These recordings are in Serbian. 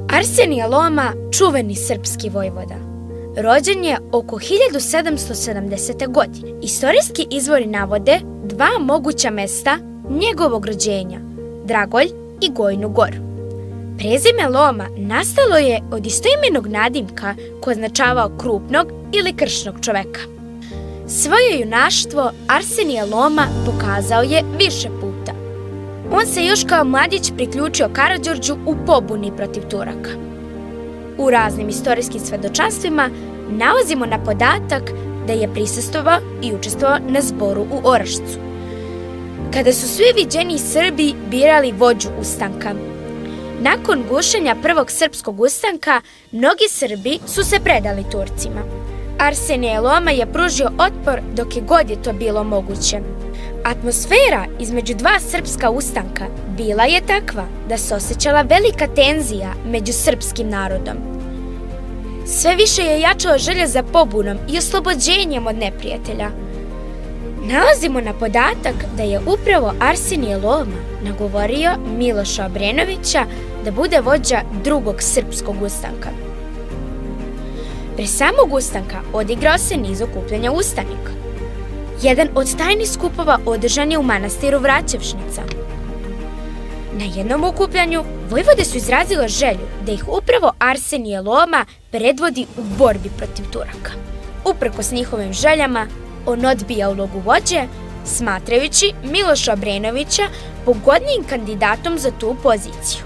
Arsenije Loma, čuveni srpski vojvoda. Rođen je oko 1770. godine. Istorijski izvori navode dva moguća mesta njegovog rođenja, Dragolj i Gojnu Goru. Prezime Loma nastalo je od istoimenog nadimka koji je označavao krupnog ili kršnog čoveka. Svoje junaštvo Arsenije Loma pokazao je više puta. On se još kao mladić priključio Karađorđu u pobuni protiv Turaka. U raznim istorijskim svedočanstvima nalazimo na podatak da je prisustvovao i učestvovao na zboru u Orašcu, kada su svi viđeni Srbi birali vođu ustanka. Nakon gušenja prvog srpskog ustanka, mnogi Srbi su se predali Turcima. Arsenije Loma je pružio otpor dok je god je to bilo moguće. Atmosfera između dva srpska ustanka bila je takva da se osjećala velika tenzija među srpskim narodom. Sve više je jačala želja za pobunom i oslobođenjem od neprijatelja. Nalazimo na podatak da je upravo Arsenije Loma nagovorio Miloša Obrenovića da bude vođa drugog srpskog ustanka. Pre samog ustanka odigrao se niz okupljanja ustanika. Jedan od tajnih skupova održan je u manastiru Vraćevšnica. Na jednom okupljanju vojvode su izrazile želju da ih upravo Arsenije Loma predvodi u borbi protiv Turaka. Uprkos njihovim željama, on odbija ulogu vođe, smatrajući Miloša Obrenovića pogodnijim kandidatom za tu poziciju.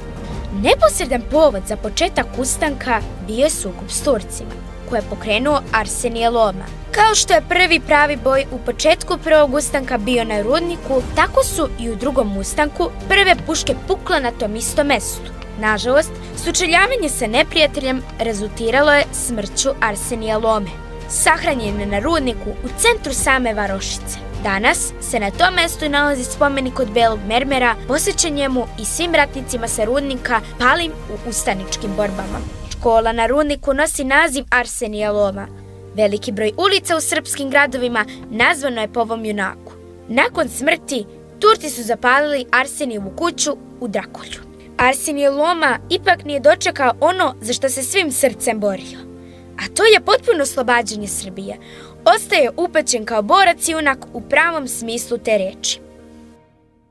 Neposredan povod za početak ustanka bio je sukob s Turcima, koje je pokrenuo Arsenije Loma. Kao što je prvi pravi boj u početku prvog ustanka bio na Rudniku, tako su i u drugom ustanku prve puške pukle na tom istom mestu. Nažalost, sučeljavanje sa neprijateljem rezultiralo je smrću Arsenija Lome. Sahranjen je na Rudniku u centru same Varošice. Danas se na tom mestu nalazi spomenik od belog mermera, posvećen njemu i svim ratnicima sa Rudnika palim u ustaničkim borbama. Škola na Rudniku nosi naziv Arsenija Loma. Veliki broj ulica u srpskim gradovima nazvano je po ovom junaku. Nakon smrti, Turci su zapalili Arsenijevu kuću u Drakolju. Arsenije Loma ipak nije dočekao ono za što se svim srcem borio, a to je potpuno oslobađanje Srbije. Ostaje upećen kao borac junak u pravom smislu te reči.